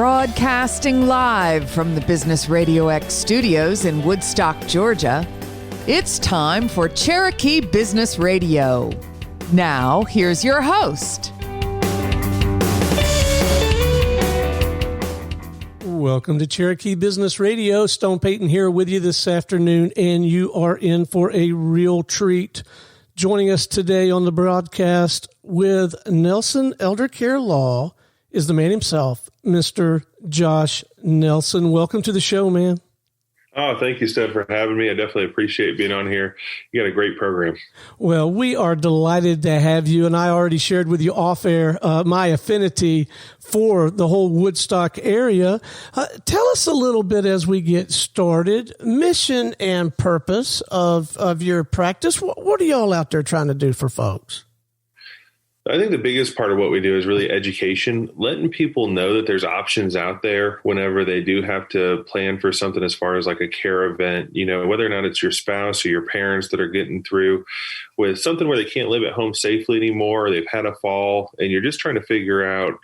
Broadcasting live from the Business RadioX studios in Woodstock, Georgia, it's time for Cherokee Business Radio. Now, here's your host. Welcome to Cherokee Business Radio. Stone Payton here with you this afternoon, and you are in for a real treat. Joining us today on the broadcast with Nelson Elder Care Law is the man himself, Mr. Josh Nelson. Welcome to the show, man. Oh, thank you, Steph, for having me. I definitely appreciate being on here. You got a great program. Well, we are delighted to have you, and I already shared with you off air my affinity for the whole Woodstock area. Tell us a little bit as we get started, mission and purpose of your practice. What are y'all out there trying to do for folks? I think the biggest part of what we do is really education, letting people know that there's options out there whenever they do have to plan for something as far as like a care event, you know, whether or not it's your spouse or your parents that are getting through with something where they can't live at home safely anymore, or they've had a fall, and you're just trying to figure out,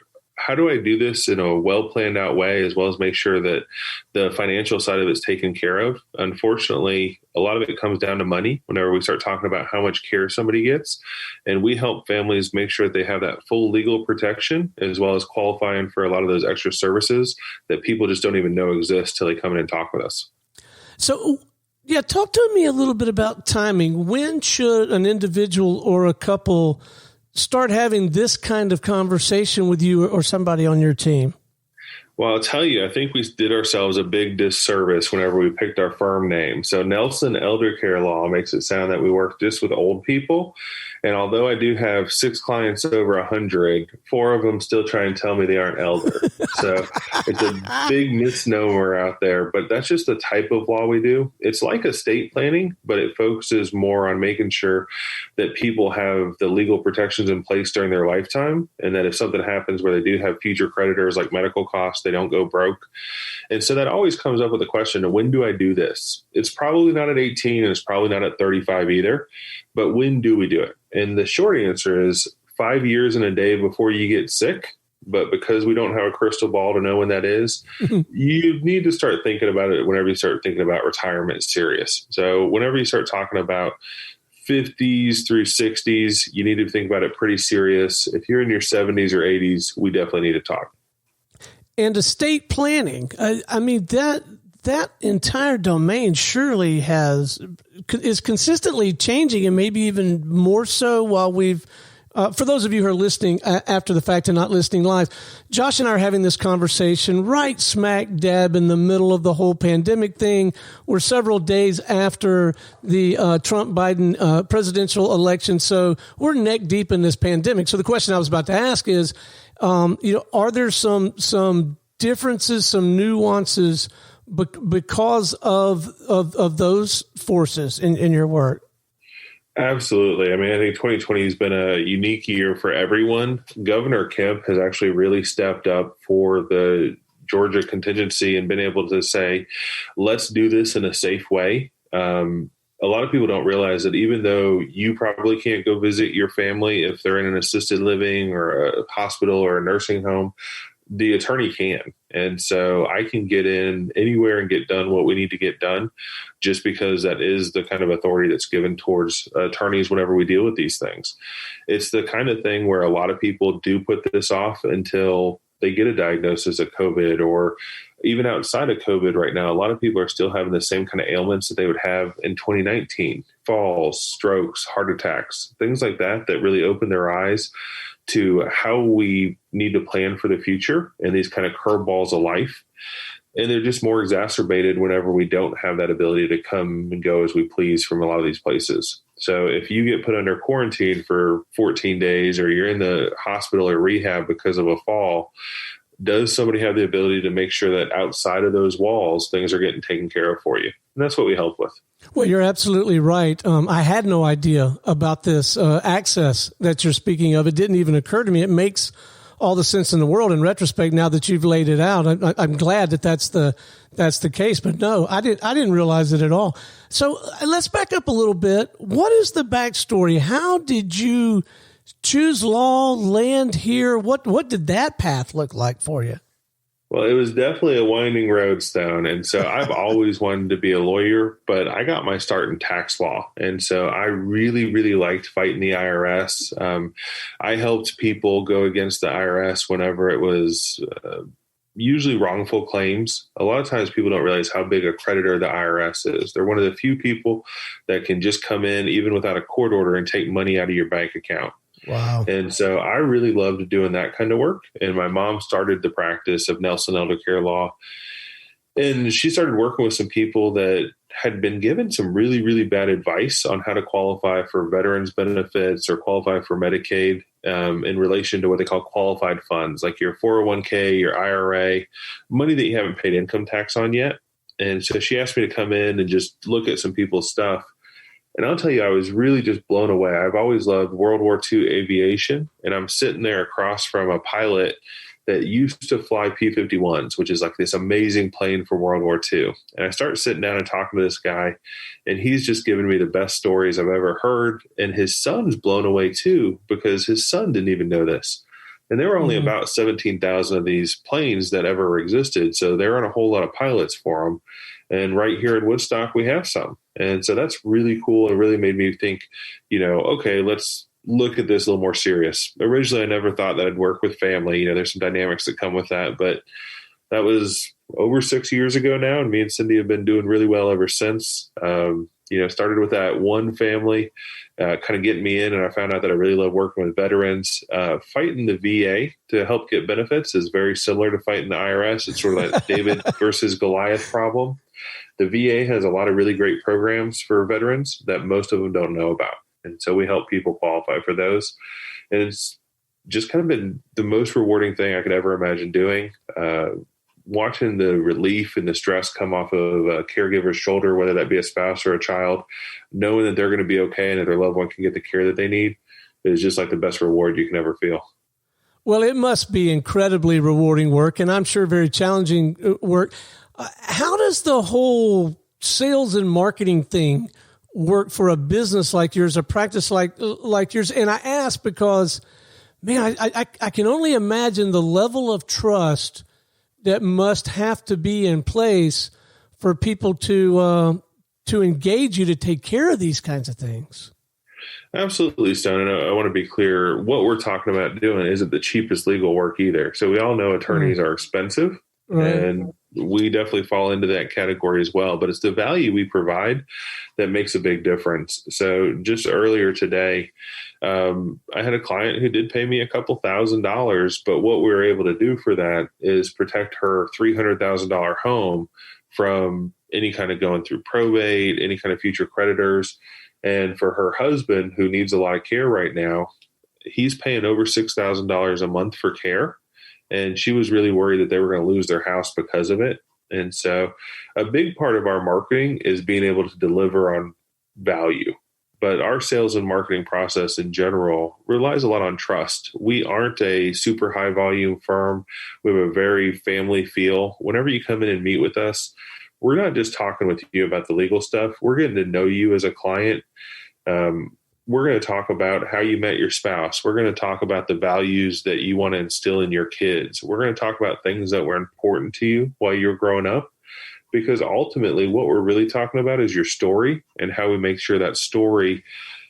how do I do this in a well-planned out way, as well as make sure that the financial side of it's taken care of? Unfortunately, a lot of it comes down to money whenever we start talking about how much care somebody gets. And we help families make sure that they have that full legal protection, as well as qualifying for a lot of those extra services that people just don't even know exist till they come in and talk with us. So, yeah, talk to me a little bit about timing. When should an individual or a couple start having this kind of conversation with you or somebody on your team? Well, I'll tell you, I think we did ourselves a big disservice whenever we picked our firm name. So Nelson Elder Care Law makes it sound that we work just with old people. And although I do have 6 clients over 100, 4 of them still try and tell me they aren't elder. So it's a big misnomer out there, but that's just the type of law we do. It's like estate planning, but it focuses more on making sure that people have the legal protections in place during their lifetime. And that if something happens where they do have future creditors like medical costs, they don't go broke. And so that always comes up with the question of, when do I do this? It's probably not at 18 and it's probably not at 35 either, but when do we do it? And the short answer is 5 years and a day before you get sick. But because we don't have a crystal ball to know when that is, you need to start thinking about it whenever you start thinking about retirement serious. So whenever you start talking about 50s through 60s, you need to think about it pretty serious. If you're in your 70s or 80s, we definitely need to talk. And estate planning, I mean, that entire domain surely is consistently changing, and maybe even more so while we've, for those of you who are listening after the fact and not listening live, Josh and I are having this conversation right smack dab in the middle of the whole pandemic thing. We're several days after the Trump-Biden presidential election, so we're neck deep in this pandemic. So the question I was about to ask is, are there some differences, some nuances because of those forces in your work? Absolutely. I mean, I think 2020 has been a unique year for everyone. Governor Kemp has actually really stepped up for the Georgia contingency and been able to say, let's do this in a safe way. A lot of people don't realize that even though you probably can't go visit your family if they're in an assisted living or a hospital or a nursing home, the attorney can. And so I can get in anywhere and get done what we need to get done, just because that is the kind of authority that's given towards attorneys whenever we deal with these things. It's the kind of thing where a lot of people do put this off until they get a diagnosis of COVID, or even outside of COVID right now, a lot of people are still having the same kind of ailments that they would have in 2019, falls, strokes, heart attacks, things like that really open their eyes to how we need to plan for the future and these kind of curveballs of life. And they're just more exacerbated whenever we don't have that ability to come and go as we please from a lot of these places. So if you get put under quarantine for 14 days or you're in the hospital or rehab because of a fall, does somebody have the ability to make sure that outside of those walls, things are getting taken care of for you? And that's what we help with. Well, you're absolutely right. I had no idea about this access that you're speaking of. It didn't even occur to me. It makes all the sense in the world in retrospect now that you've laid it out. I'm glad that that's the case. But no, I didn't realize it at all. So let's back up a little bit. What is the backstory? How did you choose law, land here? What did that path look like for you? Well, it was definitely a winding road, Stone. And so I've always wanted to be a lawyer, but I got my start in tax law. And so I really, really liked fighting the IRS. I helped people go against the IRS whenever it was usually wrongful claims. A lot of times people don't realize how big a creditor the IRS is. They're one of the few people that can just come in, even without a court order, and take money out of your bank account. Wow. And so I really loved doing that kind of work. And my mom started the practice of Nelson Elder Care Law. And she started working with some people that had been given some really, really bad advice on how to qualify for veterans benefits or qualify for Medicaid in relation to what they call qualified funds, like your 401k, your IRA, money that you haven't paid income tax on yet. And so she asked me to come in and just look at some people's stuff. And I'll tell you, I was really just blown away. I've always loved World War II aviation, and I'm sitting there across from a pilot that used to fly P-51s, which is like this amazing plane for World War II. And I start sitting down and talking to this guy, and he's just giving me the best stories I've ever heard. And his son's blown away too, because his son didn't even know this. And there were only about 17,000 of these planes that ever existed. So there aren't a whole lot of pilots for them. And right here in Woodstock, we have some. And so that's really cool. It really made me think, okay, let's look at this a little more serious. Originally, I never thought that I'd work with family. There's some dynamics that come with that. But that was over 6 years ago now. And me and Cindy have been doing really well ever since. Started with that one family, kind of getting me in. And I found out that I really love working with veterans. Fighting the VA to help get benefits is very similar to fighting the IRS. It's sort of like David versus Goliath problem. The VA has a lot of really great programs for veterans that most of them don't know about. And so we help people qualify for those. And it's just kind of been the most rewarding thing I could ever imagine doing. Watching the relief and the stress come off of a caregiver's shoulder, whether that be a spouse or a child, knowing that they're going to be okay and that their loved one can get the care that they need is just like the best reward you can ever feel. Well, it must be incredibly rewarding work, and I'm sure very challenging work. How does the whole sales and marketing thing work for a business like yours, a practice like yours? And I ask because, man, I can only imagine the level of trust that must have to be in place for people to engage you to take care of these kinds of things. Absolutely, Stone. And I want to be clear, what we're talking about doing isn't the cheapest legal work either. So we all know attorneys are expensive. Right. And we definitely fall into that category as well. But it's the value we provide that makes a big difference. So just earlier today, I had a client who did pay me a couple $1,000s, but what we were able to do for that is protect her $300,000 home from any kind of going through probate, any kind of future creditors. And for her husband, who needs a lot of care right now, he's paying over $6,000 a month for care. And she was really worried that they were going to lose their house because of it. And so a big part of our marketing is being able to deliver on value. But our sales and marketing process in general relies a lot on trust. We aren't a super high volume firm. We have a very family feel. Whenever you come in and meet with us, we're not just talking with you about the legal stuff. We're getting to know you as a client. We're going to talk about how you met your spouse. We're going to talk about the values that you want to instill in your kids. We're going to talk about things that were important to you while you're growing up, because ultimately what we're really talking about is your story and how we make sure that story,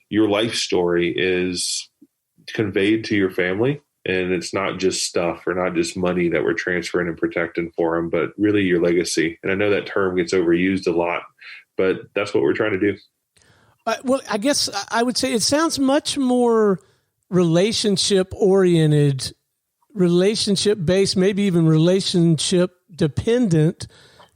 your life story, is conveyed to your family. And it's not just stuff or not just money that we're transferring and protecting for them, but really your legacy. And I know that term gets overused a lot, but that's what we're trying to do. Well, I guess I would say it sounds much more relationship-oriented, relationship-based, maybe even relationship-dependent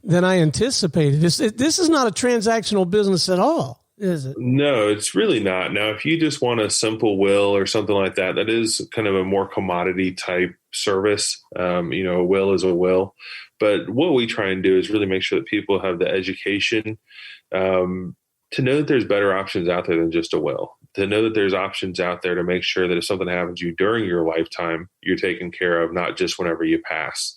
than I anticipated. This is not a transactional business at all, is it? No, it's really not. Now, if you just want a simple will or something like that, that is kind of a more commodity type service. A will is a will. But what we try and do is really make sure that people have the education to know that there's better options out there than just a will, to know that there's options out there to make sure that if something happens to you during your lifetime, you're taken care of, not just whenever you pass.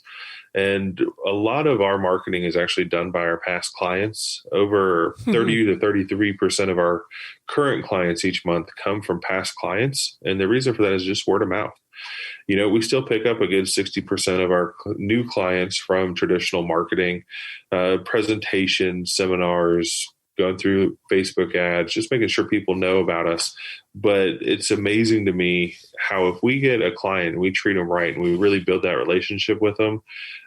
And a lot of our marketing is actually done by our past clients. Over 30 to 33% of our current clients each month come from past clients. And the reason for that is just word of mouth. We still pick up a good 60% of our new clients from traditional marketing, presentations, seminars, going through Facebook ads, just making sure people know about us. But it's amazing to me how if we get a client and we treat them right and we really build that relationship with them,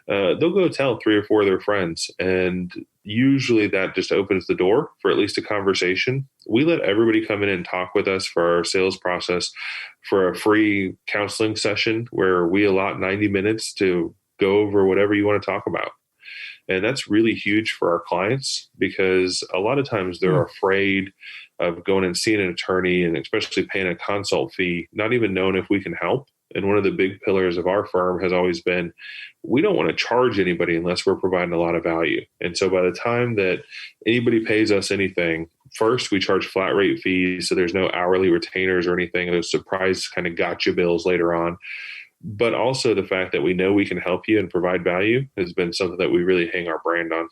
they'll go tell 3 or 4 of their friends. And usually that just opens the door for at least a conversation. We let everybody come in and talk with us for our sales process for a free counseling session where we allot 90 minutes to go over whatever you want to talk about. And that's really huge for our clients because a lot of times they're afraid of going and seeing an attorney and especially paying a consult fee, not even knowing if we can help. And one of the big pillars of our firm has always been, we don't want to charge anybody unless we're providing a lot of value. And so by the time that anybody pays us anything, first, we charge flat rate fees. So there's no hourly retainers or anything. Those surprise kind of gotcha bills later on. But also the fact that we know we can help you and provide value has been something that we really hang our brand on.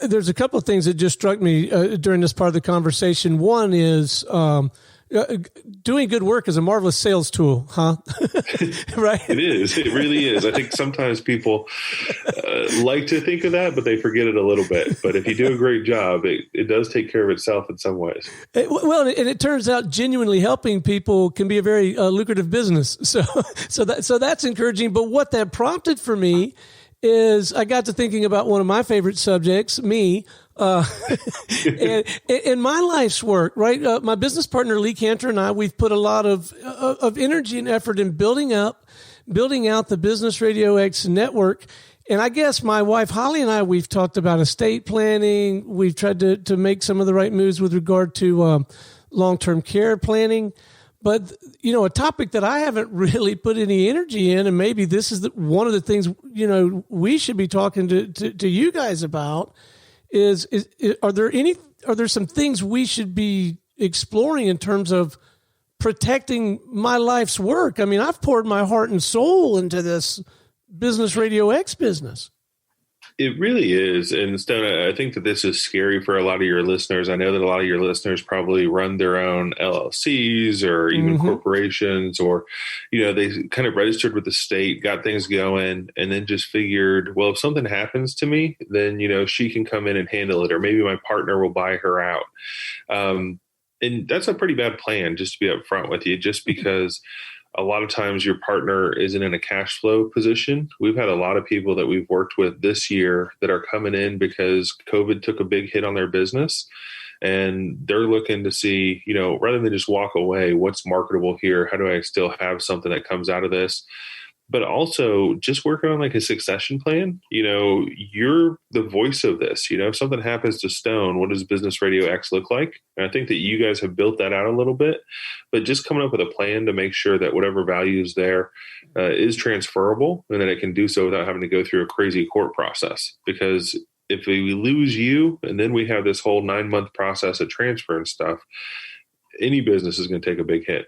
There's a couple of things that just struck me during this part of the conversation. One is doing good work is a marvelous sales tool, huh? Right? It is. It really is. I think sometimes people like to think of that, but they forget it a little bit. But if you do a great job, it does take care of itself in some ways. And it turns out genuinely helping people can be a very lucrative business. So that's encouraging. But what that prompted for me is I got to thinking about one of my favorite subjects, me, and in my life's work, right? My business partner, Lee Cantor, and I, we've put a lot of energy and effort in building out the Business RadioX network. And I guess my wife, Holly, and I, we've talked about estate planning. We've tried to make some of the right moves with regard to long-term care planning. But, a topic that I haven't really put any energy in, and maybe this is one of the things, we should be talking to you guys about is are there some things we should be exploring in terms of protecting my life's work? I mean, I've poured my heart and soul into this Business RadioX business. It really is. And Stone, I think that this is scary for a lot of your listeners. I know that a lot of your listeners probably run their own LLCs or even corporations, or, they kind of registered with the state, got things going, and then just figured, well, if something happens to me, then, she can come in and handle it, or maybe my partner will buy her out. And that's a pretty bad plan, just to be upfront with you, just because a lot of times your partner isn't in a cash flow position. We've had a lot of people that we've worked with this year that are coming in because COVID took a big hit on their business. And they're looking to see, rather than just walk away, what's marketable here? How do I still have something that comes out of this? But also just working on like a succession plan. You're the voice of this. If something happens to Stone, what does Business RadioX look like? And I think that you guys have built that out a little bit, but just coming up with a plan to make sure that whatever value is there is transferable, and that it can do so without having to go through a crazy court process. Because if we lose you and then we have this whole 9-month process of transfer and stuff, any business is going to take a big hit.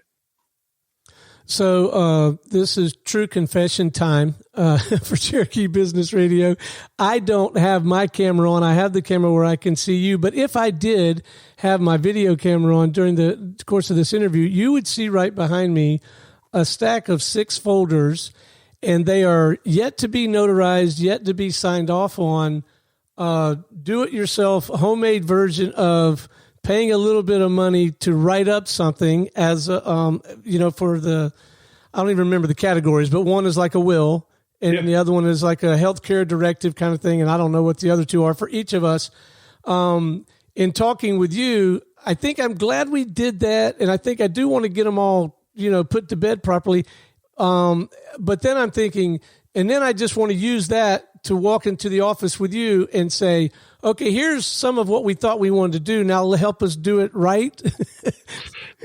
So this is true confession time for Cherokee Business Radio. I don't have my camera on. I have the camera where I can see you. But if I did have my video camera on during the course of this interview, you would see right behind me a stack of 6 folders, and they are yet to be notarized, yet to be signed off on. Do-it-yourself homemade version of paying a little bit of money to write up something as, for the, I don't even remember the categories, but one is like a will, and the other one is like a healthcare directive kind of thing. And I don't know what the other two are for each of us. In talking with you, I think I'm glad we did that. And I think I do want to get them all, put to bed properly. But then I'm thinking, and then I just want to use that to walk into the office with you and say, okay, here's some of what we thought we wanted to do. Now help us do it right.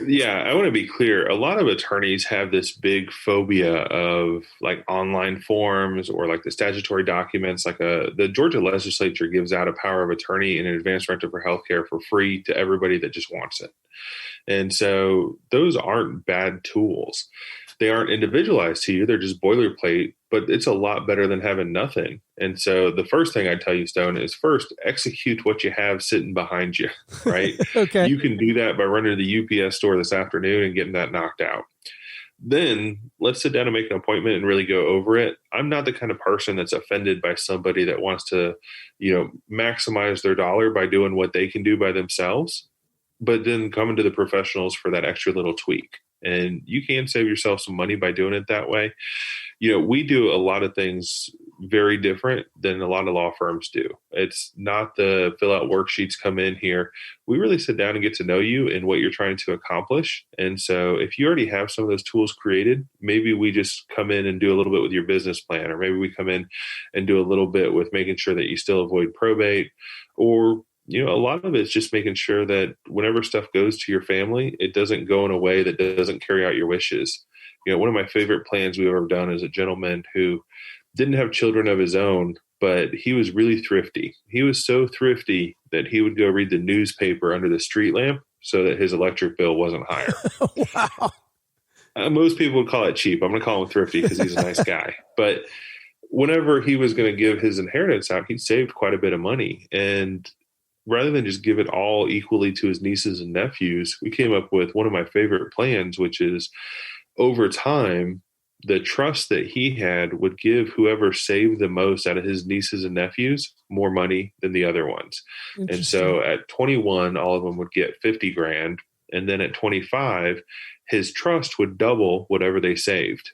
Yeah, I want to be clear. A lot of attorneys have this big phobia of like online forms or like the statutory documents. Like the Georgia legislature gives out a power of attorney and an advance directive for healthcare for free to everybody that just wants it. And so those aren't bad tools. They aren't individualized to you. They're just boilerplate, but it's a lot better than having nothing. And so the first thing I tell you, Stone, is first execute what you have sitting behind you, right? Okay. You can do that by running to the UPS store this afternoon and getting that knocked out. Then let's sit down and make an appointment and really go over it. I'm not the kind of person that's offended by somebody that wants to, maximize their dollar by doing what they can do by themselves, but then coming to the professionals for that extra little tweak. And you can save yourself some money by doing it that way. We do a lot of things very different than a lot of law firms do. It's not the fill out worksheets, come in here. We really sit down and get to know you and what you're trying to accomplish. And so if you already have some of those tools created, maybe we just come in and do a little bit with your business plan, or maybe we come in and do a little bit with making sure that you still avoid probate, or a lot of it's just making sure that whenever stuff goes to your family, it doesn't go in a way that doesn't carry out your wishes. One of my favorite plans we've ever done is a gentleman who didn't have children of his own, but he was really thrifty. He was so thrifty that he would go read the newspaper under the street lamp so that his electric bill wasn't higher. Wow. Most people would call it cheap. I'm going to call him thrifty because he's a nice guy. But whenever he was going to give his inheritance out, he'd saved quite a bit of money. And rather than just give it all equally to his nieces and nephews, we came up with one of my favorite plans, which is over time, the trust that he had would give whoever saved the most out of his nieces and nephews more money than the other ones. And so at 21, all of them would get 50 grand. And then at 25, his trust would double whatever they saved.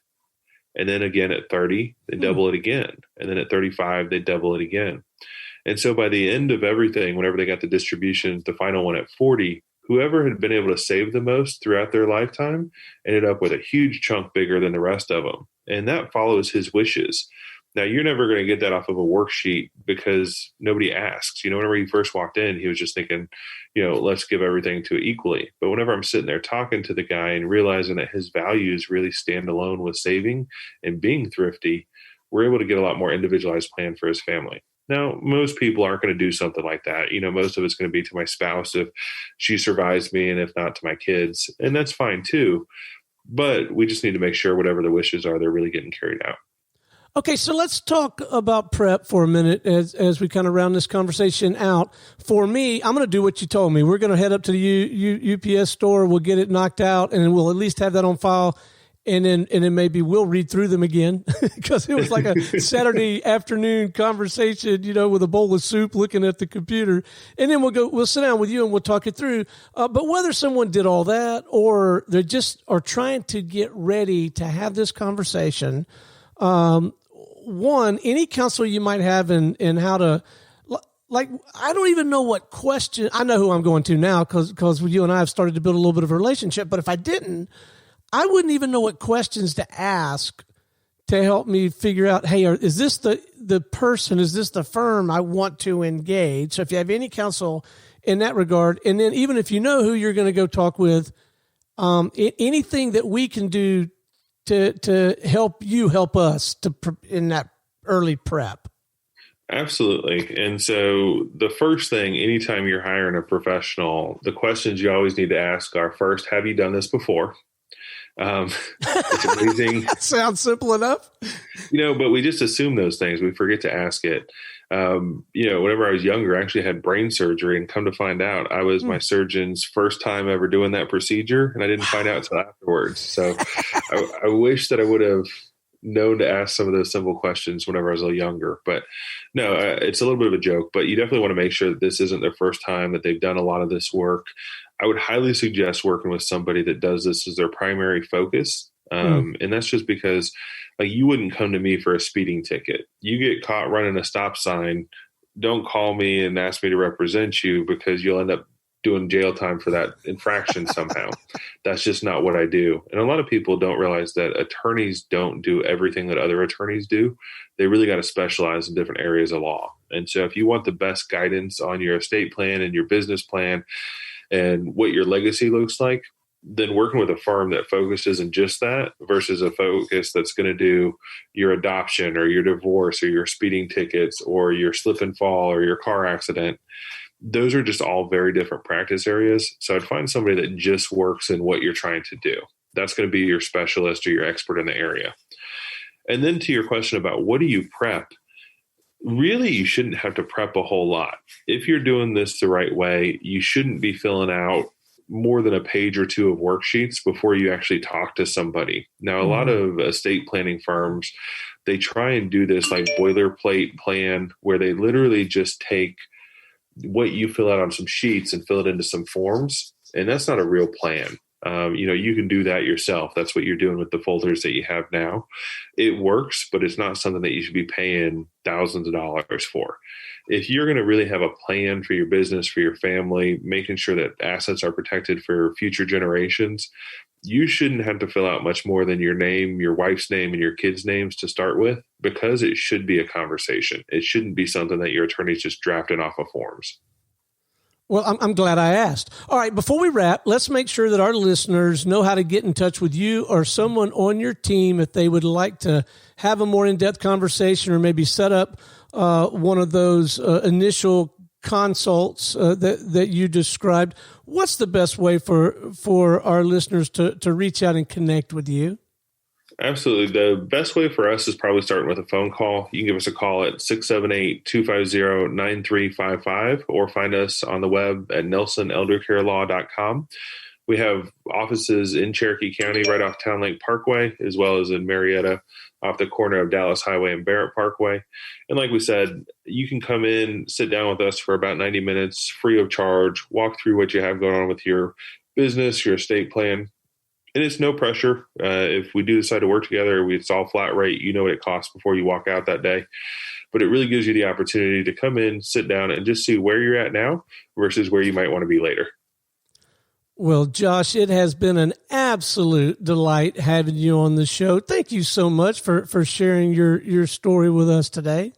And then again at 30, they double it again. And then at 35, they double it again. And so by the end of everything, whenever they got the distributions, the final one at 40, whoever had been able to save the most throughout their lifetime ended up with a huge chunk bigger than the rest of them. And that follows his wishes. Now, you're never going to get that off of a worksheet because nobody asks. Whenever he first walked in, he was just thinking, let's give everything to it equally. But whenever I'm sitting there talking to the guy and realizing that his values really stand alone with saving and being thrifty, we're able to get a lot more individualized plan for his family. Now, most people aren't going to do something like that. Most of it's going to be to my spouse if she survives me, and if not, to my kids. And that's fine too. But we just need to make sure whatever the wishes are, they're really getting carried out. Okay, so let's talk about prep for a minute as we kind of round this conversation out. For me, I'm going to do what you told me. We're going to head up to the UPS store. We'll get it knocked out, and we'll at least have that on file. And then maybe we'll read through them again because it was like a Saturday afternoon conversation, with a bowl of soup looking at the computer. And then we'll sit down with you and we'll talk it through. But whether someone did all that or they just are trying to get ready to have this conversation, one, any counsel you might have in how to, like, I don't even know what question. I know who I'm going to now because you and I have started to build a little bit of a relationship. But if I didn't, I wouldn't even know what questions to ask to help me figure out, hey, is this the person, is this the firm I want to engage? So if you have any counsel in that regard, and then even if you know who you're going to go talk with, anything that we can do to help us in that early prep. Absolutely. And so the first thing, anytime you're hiring a professional, the questions you always need to ask are, first, have you done this before? It's amazing. Sounds simple enough. But we just assume those things. We forget to ask it. Whenever I was younger, I actually had brain surgery, and come to find out, I was my surgeon's first time ever doing that procedure, and I didn't find out until afterwards. So I wish that I would have known to ask some of those simple questions whenever I was a little younger. But no, it's a little bit of a joke, but you definitely want to make sure that this isn't their first time, that they've done a lot of this work. I would highly suggest working with somebody that does this as their primary focus. And that's just because you wouldn't come to me for a speeding ticket. You get caught running a stop sign, don't call me and ask me to represent you, because you'll end up doing jail time for that infraction somehow. That's just not what I do. And a lot of people don't realize that attorneys don't do everything that other attorneys do. They really got to specialize in different areas of law. And so if you want the best guidance on your estate plan and your business plan and what your legacy looks like, then working with a firm that focuses in just that versus a focus that's going to do your adoption or your divorce or your speeding tickets or your slip and fall or your car accident, those are just all very different practice areas. So I'd find somebody that just works in what you're trying to do. That's going to be your specialist or your expert in the area. And then to your question about what do you prep, really, you shouldn't have to prep a whole lot. If you're doing this the right way, you shouldn't be filling out more than a page or two of worksheets before you actually talk to somebody. Now, a lot of estate planning firms, they try and do this like boilerplate plan where they literally just take what you fill out on some sheets and fill it into some forms. And that's not a real plan. You can do that yourself. That's what you're doing with the folders that you have now. It works, but it's not something that you should be paying thousands of dollars for. If you're going to really have a plan for your business, for your family, making sure that assets are protected for future generations, you shouldn't have to fill out much more than your name, your wife's name, and your kids' names to start with, because it should be a conversation. It shouldn't be something that your attorney's just drafting off of forms. Well, I'm glad I asked. All right, before we wrap, let's make sure that our listeners know how to get in touch with you or someone on your team if they would like to have a more in-depth conversation or maybe set up one of those initial consults that you described. What's the best way for our listeners to reach out and connect with you? Absolutely. The best way for us is probably starting with a phone call. You can give us a call at 678-250-9355 or find us on the web at nelsoneldercarelaw.com. We have offices in Cherokee County right off Town Lake Parkway, as well as in Marietta off the corner of Dallas Highway and Barrett Parkway. And like we said, you can come in, sit down with us for about 90 minutes, free of charge, walk through what you have going on with your business, your estate plan. And it's no pressure. If we do decide to work together, it's all flat rate. You know what it costs before you walk out that day. But it really gives you the opportunity to come in, sit down, and just see where you're at now versus where you might want to be later. Well, Josh, it has been an absolute delight having you on the show. Thank you so much for sharing your story with us today.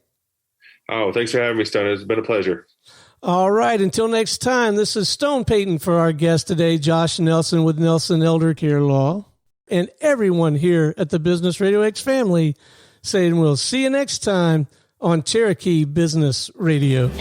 Oh, thanks for having me, Stone. It's been a pleasure. All right. Until next time, this is Stone Payton for our guest today, Josh Nelson with Nelson Elder Care Law, and everyone here at the Business RadioX family saying we'll see you next time on Cherokee Business Radio.